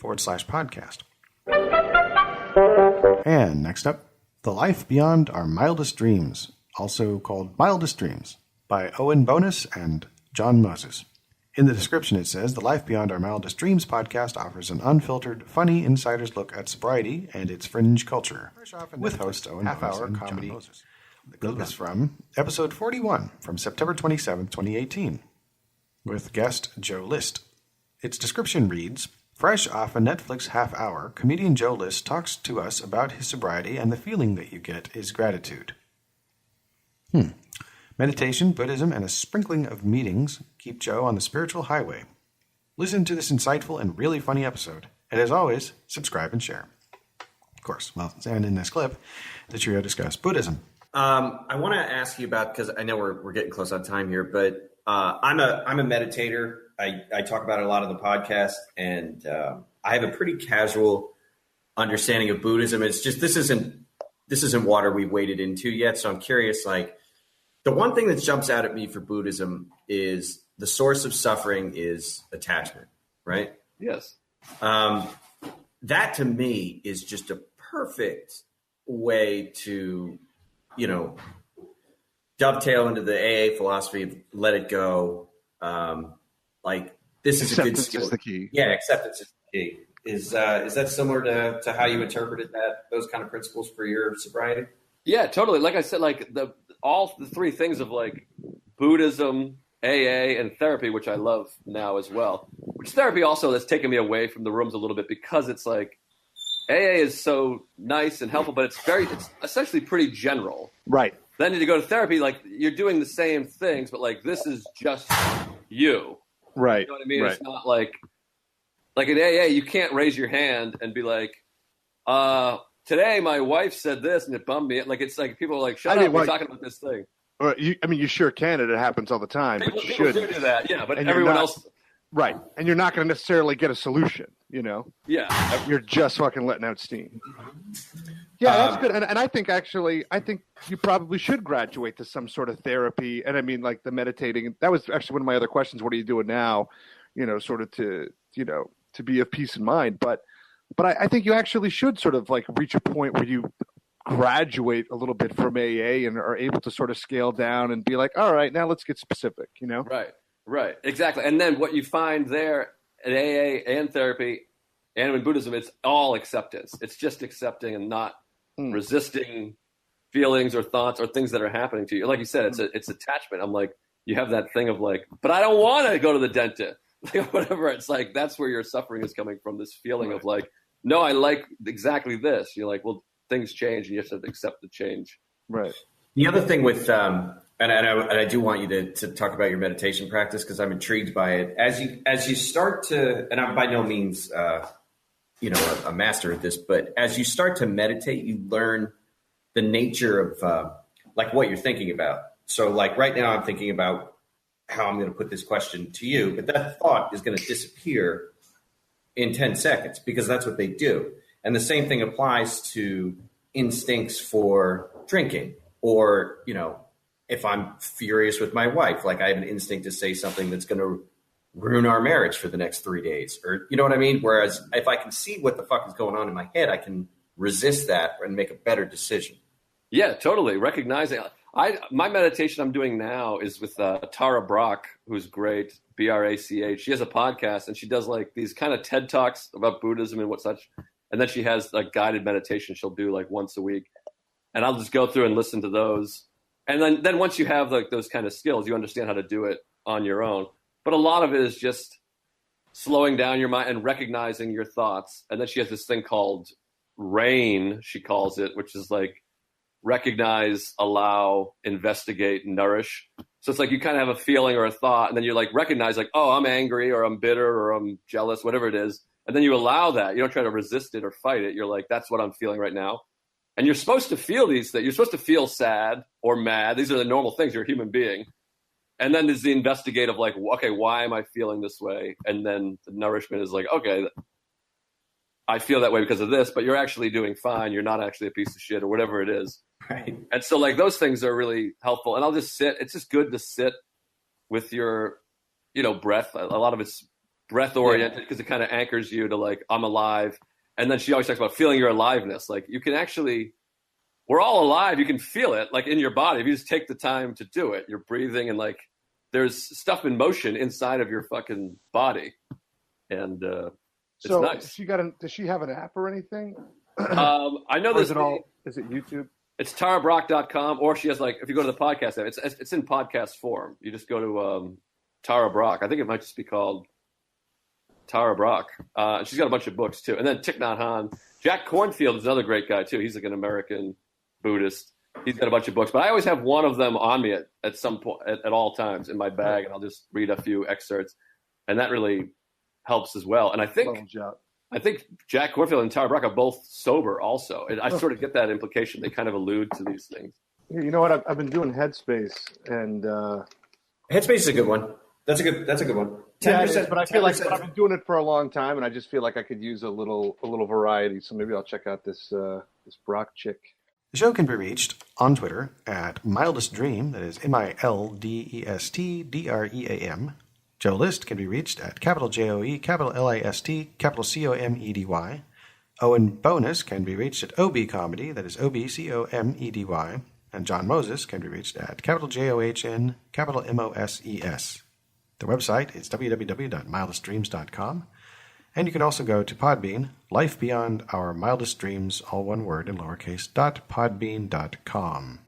/podcast. And next up, The Life Beyond Our Mildest Dreams, also called Mildest Dreams, by Owen Bonus and John Moses. In the description it says, The Life Beyond Our Mildest Dreams podcast offers an unfiltered, funny insider's look at sobriety and its fringe culture, with host Owen Bonus and Comedy. The clip is from episode 41 from September 27, 2018, with guest Joe List. Its description reads, Fresh off a Netflix half hour, comedian Joe List talks to us about his sobriety, and the feeling that you get is gratitude. Meditation, Buddhism, and a sprinkling of meetings keep Joe on the spiritual highway. Listen to this insightful and really funny episode. And as always, subscribe and share. Of course, and in this clip, the trio discuss Buddhism. I want to ask you about, because I know we're getting close on time here, but I'm a meditator. I talk about it a lot on the podcast, and I have a pretty casual understanding of Buddhism. It's just this isn't water we've waded into yet, so I'm curious. Like, the one thing that jumps out at me for Buddhism is the source of suffering is attachment, right? Yes. That to me is just a perfect way to, dovetail into the AA philosophy of let it go. Like, this is acceptance a good skill. is the key. Yeah, acceptance is the key. Is that similar to how you interpreted those kind of principles for your sobriety? Yeah, totally. Like I said, like all the three things of like Buddhism, AA, and therapy, which I love now as well. Which therapy also has taken me away from the rooms a little bit, because it's like AA is so nice and helpful, but it's essentially pretty general. Right. Then to go to therapy, like you're doing the same things, but like this is just you. Right. You know what I mean? Right. It's not like in AA, you can't raise your hand and be like, today my wife said this and it bummed me. Like, it's like people are like, shut up, we're talking about this thing. You sure can, and it happens all the time. People, but you people should do that, yeah. But everyone else, right? And you're not going to necessarily get a solution. Yeah, you're just fucking letting out steam. Yeah, that's good. And I think you probably should graduate to some sort of therapy. And I mean, like the meditating. That was actually one of my other questions. What are you doing now? Sort of to be of peace in mind. But I think you actually should sort of like reach a point where you graduate a little bit from AA and are able to sort of scale down and be like, all right, now let's get specific, Right, exactly. And then what you find there at AA and therapy and in Buddhism, it's all acceptance. It's just accepting and not resisting feelings or thoughts or things that are happening to you. Like you said, it's attachment. I'm like, you have that thing of like, but I don't want to go to the dentist. Like, whatever. It's like, that's where your suffering is coming from, this feeling of like, no, I like exactly this. You're like, well, things change and you have to accept the change. Right. The other thing with, and I do want you to talk about your meditation practice, because I'm intrigued by it. As you start to, and I'm by no means, a master at this, but as you start to meditate, you learn the nature of like what you're thinking about. So like right now I'm thinking about how I'm going to put this question to you, but that thought is going to disappear in 10 seconds because that's what they do. And the same thing applies to instincts for drinking, or, if I'm furious with my wife, like I have an instinct to say something that's going to ruin our marriage for the next 3 days, or you know what I mean? Whereas if I can see what the fuck is going on in my head, I can resist that and make a better decision. Yeah, totally. Recognizing my meditation I'm doing now is with Tara Brach, who's great, Brach. She has a podcast and she does like these kind of TED Talks about Buddhism and what such. And then she has like guided meditation she'll do like once a week. And I'll just go through and listen to those. And then once you have like those kind of skills, you understand how to do it on your own. But a lot of it is just slowing down your mind and recognizing your thoughts. And then she has this thing called RAIN, she calls it, which is like recognize, allow, investigate, nourish. So it's like you kind of have a feeling or a thought, and then you're like recognize like, oh, I'm angry or I'm bitter or I'm jealous, whatever it is. And then you allow that. You don't try to resist it or fight it. You're like, that's what I'm feeling right now. And you're supposed to feel these things. You're supposed to feel sad or mad. These are the normal things. You're a human being. And then there's the investigative, like, okay, why am I feeling this way? And then the nourishment is like, okay, I feel that way because of this, but you're actually doing fine. You're not actually a piece of shit or whatever it is. Right. And so like those things are really helpful. And I'll just sit. It's just good to sit with your, breath. A lot of it's breath oriented because it kind of anchors you to like, I'm alive. And then she always talks about feeling your aliveness. Like you can actually, we're all alive. You can feel it like in your body. If you just take the time to do it, you're breathing and like there's stuff in motion inside of your fucking body. And it's so nice. Does she have an app or anything? I know there's is it YouTube? It's TaraBrach.com, or she has like, if you go to the podcast app, it's in podcast form. You just go to Tara Brach. I think it might just be called Tara Brach. She's got a bunch of books too. And then Thich Nhat Hanh. Jack Kornfield is another great guy too. He's like an American Buddhist. He's got a bunch of books, but I always have one of them on me at some point at all times in my bag, and I'll just read a few excerpts, and that really helps as well. And I think Jack Kornfield and Tara Brach are both sober also. And I sort of get that implication. They kind of allude to these things. You know what? I've been doing Headspace, and Headspace is a good one. That's a good one. 10%, yeah, it is, but I feel like I've been doing it for a long time, and I just feel like I could use a little variety. So maybe I'll check out this Brach chick. The show can be reached on Twitter at Mildest Dream. That is MILDESTDREAM. Joe List can be reached at capital JOE, capital LIST, capital COMEDY. Owen Bonus can be reached at OB Comedy. That is OBCOMEDY. And John Moses can be reached at capital JOHN, capital MOSES. The website is www.mildestdreams.com. And you can also go to Podbean, Life Beyond Our Mildest Dreams, all one word in lowercase, .podbean.com.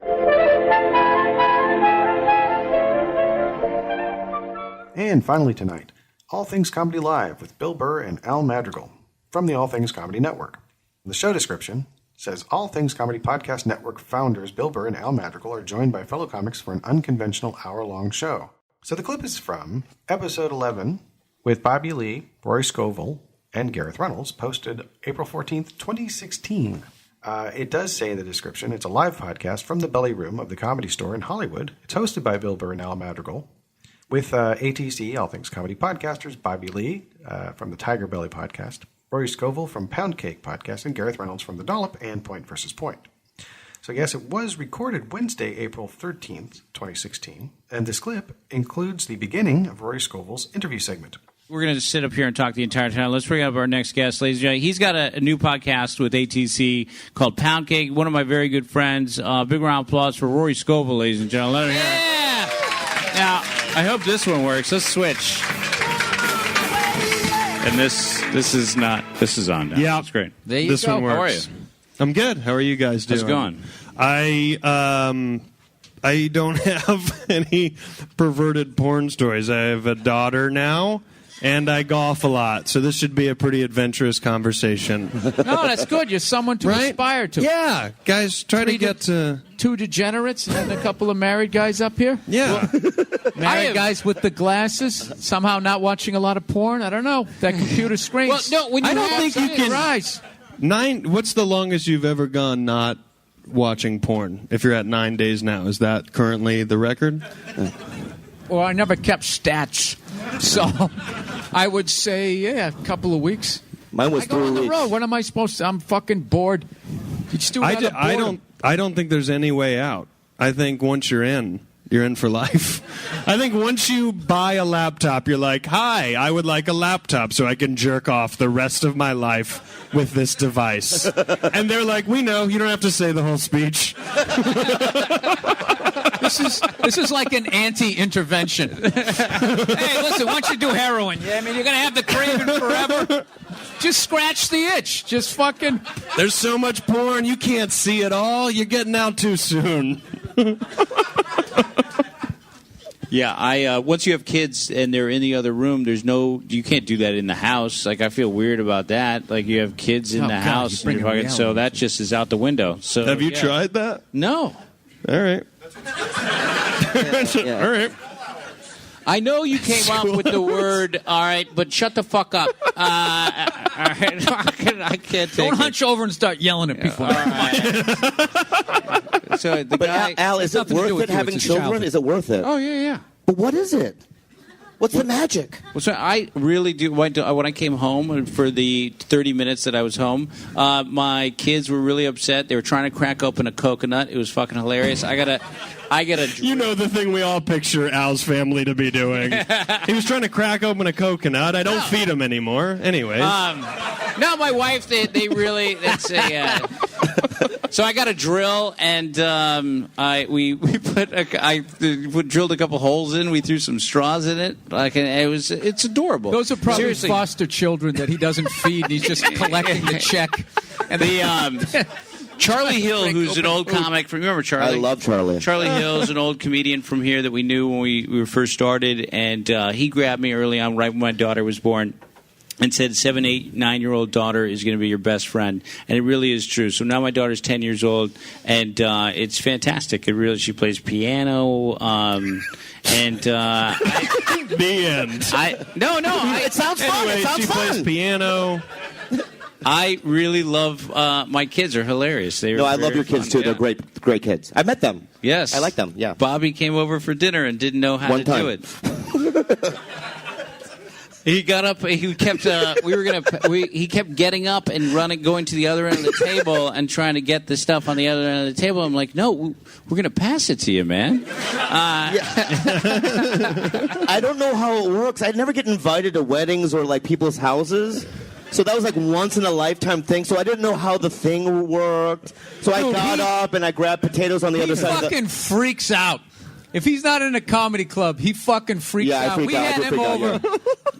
And finally tonight, All Things Comedy Live with Bill Burr and Al Madrigal from the All Things Comedy Network. The show description says All Things Comedy Podcast Network founders Bill Burr and Al Madrigal are joined by fellow comics for an unconventional hour-long show. So the clip is from episode 11 with Bobby Lee, Rory Scovel, and Gareth Reynolds, posted April 14th, 2016. It does say in the description it's a live podcast from the Belly Room of the Comedy Store in Hollywood. It's hosted by Bill Burr and Al Madrigal, with ATC, All Things Comedy Podcasters, Bobby Lee from the Tiger Belly Podcast, Rory Scovel from Pound Cake Podcast, and Gareth Reynolds from The Dollop and Point vs. Point. So yes, it was recorded Wednesday, April 13th, 2016, and this clip includes the beginning of Rory Scovel's interview segment. We're going to sit up here and talk the entire time. Let's bring up our next guest, ladies and gentlemen. He's got a new podcast with ATC called Pound Cake, one of my very good friends. Big round of applause for Rory Scovel, ladies and gentlemen. Let him hear it. Now, I hope this one works. Let's switch. And this is on now. Yeah. It's great. There you go. One works. How are you? I'm good. How are you guys doing? How's it going? I don't have any perverted porn stories. I have a daughter now, and I golf a lot. So this should be a pretty adventurous conversation. No, that's good. You're someone to aspire to. Yeah, guys, try to get to... Two degenerates and a couple of married guys up here? Yeah. Married guys with the glasses, somehow not watching a lot of porn. I don't know. That computer screen. Well, no, when you I don't think you can... Rise. What's the longest you've ever gone not watching porn? If you're at 9 days now, is that currently the record? Well, I never kept stats, so I would say, a couple of weeks. Mine was 3 weeks. I go on the road. What am I supposed to? I'm fucking bored. You just do it I don't think there's any way out. I think once you're in for life. I think once you buy a laptop, you're like, hi, I would like a laptop so I can jerk off the rest of my life with this device. And they're like, we know, you don't have to say the whole speech. This is like an anti-intervention. Hey, listen, once you do heroin, you're going to have the craving forever. Just scratch the itch. Just fucking... There's so much porn, you can't see it all. You're getting out too soon. Yeah, once you have kids and they're in the other room, you can't do that in the house. Like, I feel weird about that. Like, you have kids in the house, and so that just is out the window. So have you tried that? No. All right. Yeah. All right. I know you came up with the word, all right, but shut the fuck up. All right. I can't take Don't hunch over and start yelling at people. So the guy, Al, is it worth it having children? Is it worth it? Oh, yeah. But what is it? What's the magic? Well, so I really do. When I came home for the 30 minutes that I was home, my kids were really upset. They were trying to crack open a coconut. It was fucking hilarious. I gotta. You know the thing we all picture Al's family to be doing. He was trying to crack open a coconut. I don't feed him anymore. Anyways. No, my wife. They really. That's a. So I got a drill, and I drilled a couple holes in. We threw some straws in it. It's adorable. Those are probably Seriously. foster children that he doesn't feed. And he's just collecting the check. And Charlie Hill, who's an old comic. Remember Charlie? I love Charlie. Charlie Hill's an old comedian from here that we knew when we first started, and he grabbed me early on, right when my daughter was born. and said 7, 8, 9-year-old daughter is going to be your best friend, and it really is true. So now my daughter's 10 years old, and it's fantastic. She plays piano, and the end. It sounds fun. Anyway, It sounds she fun. plays piano. I really love my kids. Are hilarious. No, I love your kids too. Yeah. They're great kids. I met them. Yes, I like them. Yeah. Bobby came over for dinner and didn't know how One to time. do it. He got up. He kept. He kept getting up and going to the other end of the table and trying to get the stuff on the other end of the table. I'm like, no, we're going to pass it to you, man. I don't know how it works. I'd never get invited to weddings or like people's houses. So that was like once in a lifetime thing. So I didn't know how the thing worked. So I got up and I grabbed potatoes on the other side. He fucking freaks out. If he's not in a comedy club, he fucking freaks out. We had him over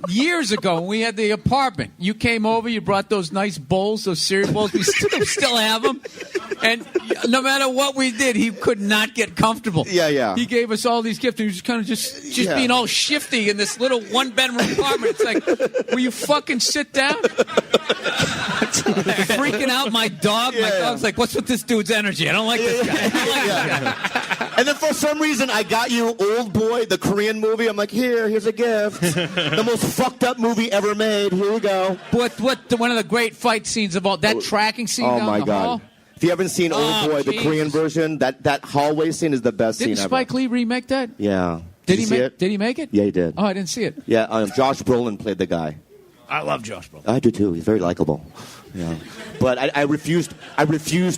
years ago when we had the apartment. You came over, you brought those nice bowls, those cereal bowls. We still have them. And no matter what we did, he could not get comfortable. Yeah. He gave us all these gifts. And he was kind of just being all shifty in this little one-bedroom apartment. It's like, will you fucking sit down? Freaking out my dog. My dog's like, what's with this dude's energy? I don't like this guy. I don't like this guy. And then for some reason, I got you Old Boy, the Korean movie. I'm like, here's a gift. The most fucked up movie ever made. Here we go. What one of the great fight scenes of all that tracking scene down my the God. hall? If you haven't seen Old Boy, the Korean version, that hallway scene is the best Didn't scene ever. Spike Lee remake that? Yeah. Did you he see make it? Did he make it? Yeah, he did. Oh, I didn't see it. Yeah, Josh Brolin played the guy. I love Josh Brolin. I do too. He's very likable. Yeah. But I refused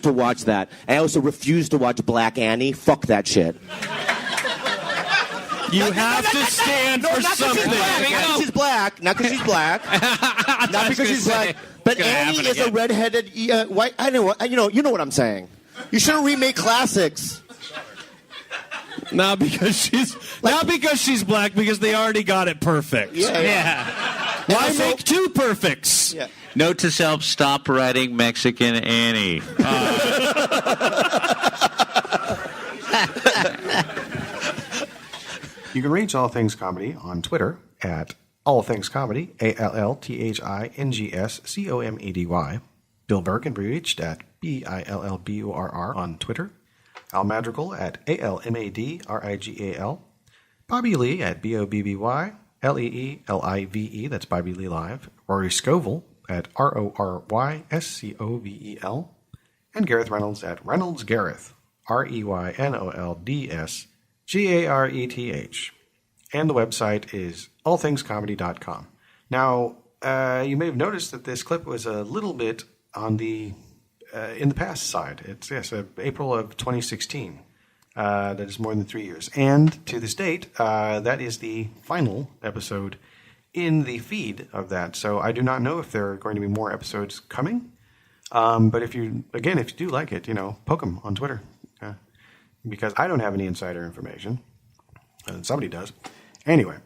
to watch that. And I also refused to watch Black Annie. Fuck that shit. You have to stand for something. Not because she's black. Not because she's black. Not because she's black. But Annie is a redheaded white. I know. You know what I'm saying. You shouldn't remake classics. Not because she's black, because they already got it perfect. Yeah. Why make two perfects? Yeah. Note to self: stop writing Mexican Annie. You can reach All Things Comedy on Twitter at All Things Comedy, ALLTHINGSCOMEDY. Bill Burr can be reached at BILLBURR on Twitter. Al Madrigal at ALMADRIGAL. Bobby Lee at BOBBY, LEELIVE, that's Bobby Lee Live. Rory Scovel at RORYSCOVEL. And Gareth Reynolds at Reynolds Gareth, REYNOLDS GARETH. And the website is allthingscomedy.com. Now, you may have noticed that this clip was a little bit on the in the past side. It's April of 2016. That is more than 3 years. And to this date, that is the final episode in the feed of that. So I do not know if there are going to be more episodes coming. But if you do like it, poke them on Twitter. Because I don't have any insider information. And somebody does. Anyway.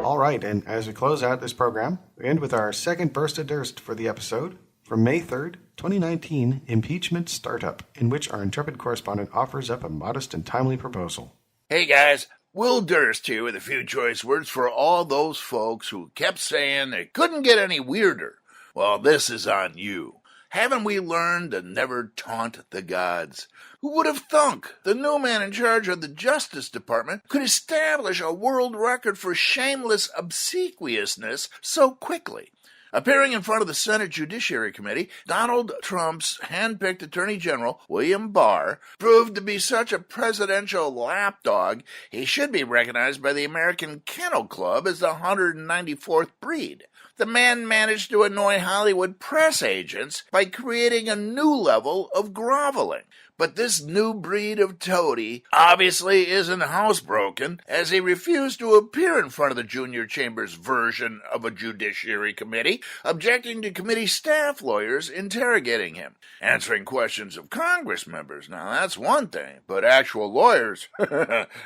All right, and as we close out this program, we end with our second burst of durst for the episode from May 3rd, 2019, Impeachment Startup, in which our intrepid correspondent offers up a modest and timely proposal. Hey guys, Will Durst here with a few choice words for all those folks who kept saying it couldn't get any weirder. Well, this is on you. Haven't we learned to never taunt the gods? Who would have thunk the new man in charge of the Justice Department could establish a world record for shameless obsequiousness so quickly? Appearing in front of the Senate Judiciary Committee, Donald Trump's hand-picked Attorney General, William Barr, proved to be such a presidential lapdog, he should be recognized by the American Kennel Club as the 194th breed. The man managed to annoy Hollywood press agents by creating a new level of groveling. But this new breed of toady obviously isn't housebroken, as he refused to appear in front of the Junior Chambers version of a judiciary committee, objecting to committee staff lawyers interrogating him. Answering questions of Congress members, now that's one thing, but actual lawyers,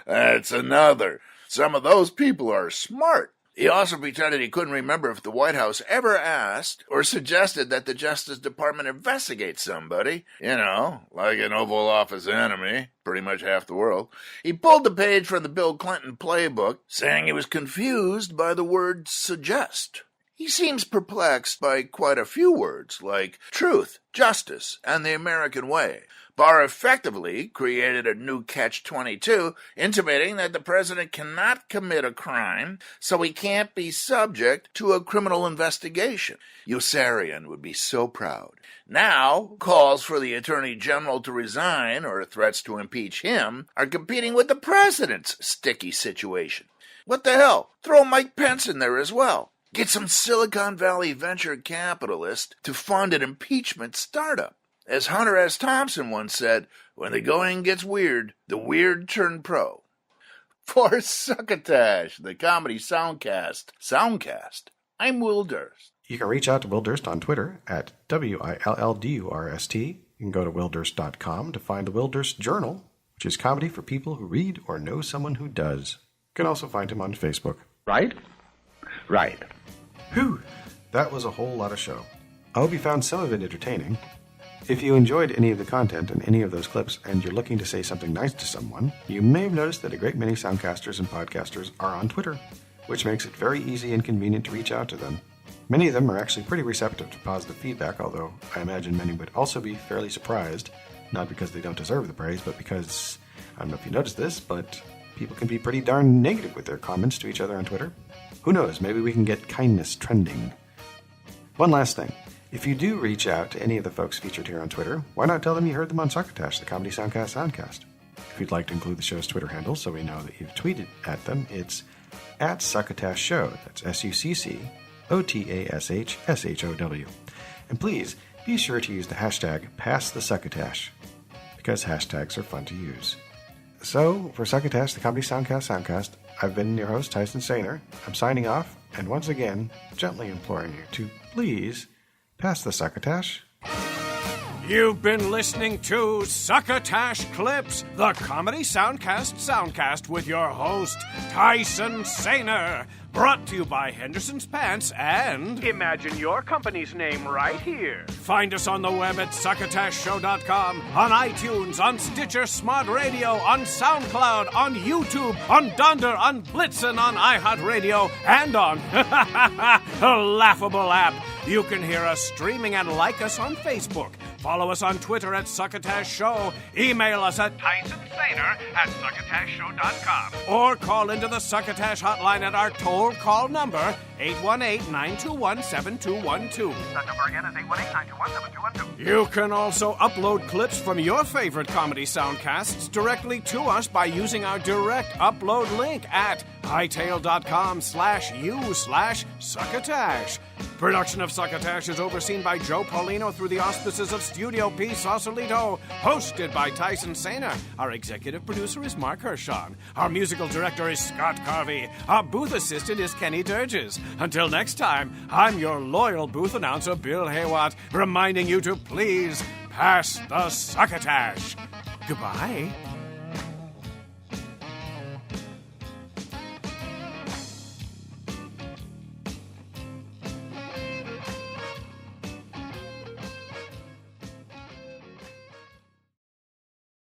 that's another. Some of those people are smart. He also pretended he couldn't remember if the White House ever asked or suggested that the Justice Department investigate somebody, like an Oval Office enemy, pretty much half the world. He pulled the page from the Bill Clinton playbook, saying he was confused by the word suggest. He seems perplexed by quite a few words like truth, justice, and the American way. Barr effectively created a new catch-22, intimating that the president cannot commit a crime, so he can't be subject to a criminal investigation. Yossarian would be so proud. Now, calls for the Attorney General to resign or threats to impeach him are competing with the president's sticky situation. What the hell? Throw Mike Pence in there as well. Get some Silicon Valley venture capitalist to fund an impeachment startup. As Hunter S. Thompson once said, when the going gets weird, the weird turn pro. For Succotash, the Comedy Soundcast Soundcast, I'm Mildest. You can reach out to Mildest on Twitter at WILLDURST. You can go to Mildest.com to find the Mildest Journal, which is comedy for people who read or know someone who does. You can also find him on Facebook. Right? Right. Whew, that was a whole lot of show. I hope you found some of it entertaining. If you enjoyed any of the content in any of those clips and you're looking to say something nice to someone, you may have noticed that a great many soundcasters and podcasters are on Twitter, which makes it very easy and convenient to reach out to them. Many of them are actually pretty receptive to positive feedback, although I imagine many would also be fairly surprised, not because they don't deserve the praise, but because, I don't know if you noticed this, but people can be pretty darn negative with their comments to each other on Twitter. Who knows, maybe we can get kindness trending. One last thing. If you do reach out to any of the folks featured here on Twitter, why not tell them you heard them on Succotash, the Comedy Soundcast Soundcast? If you'd like to include the show's Twitter handle so we know that you've tweeted at them, it's at Succotash Show. That's SUCCOTASHSHOW. And please, be sure to use the hashtag #PassTheSuccotash, because hashtags are fun to use. So, for Succotash, the Comedy Soundcast Soundcast, I've been your host, Tyson Saner. I'm signing off, and once again, gently imploring you to please pass the Succotash. You've been listening to Succotash Clips, the Comedy Soundcast Soundcast with your host, Tyson Saner. Brought to you by Henderson's Pants and Imagine Your Company's name right here. Find us on the web at succotashshow.com, on iTunes, on Stitcher Smart Radio, on SoundCloud, on YouTube, on Dunder, on Blitzen, on iHeartRadio, and on a laughable app. You can hear us streaming and like us on Facebook. Follow us on Twitter at Succotash Show. Email us at TysonSaner@succotashshow.com. Or call into the Succotash hotline at our toll call number, 818-921-7212. That number again is 818-921-7212. You can also upload clips from your favorite comedy soundcasts directly to us by using our direct upload link at hightail.com/u/Succotash. Production of Succotash is overseen by Joe Paulino through the auspices of Studio P Sausalito, hosted by Tyson Saner. Our executive producer is Marc Hershon. Our musical director is Scott Carvey. Our booth assistant is Kenny Durges. Until next time, I'm your loyal booth announcer, Bill Haywatt, reminding you to please pass the Succotash. Goodbye.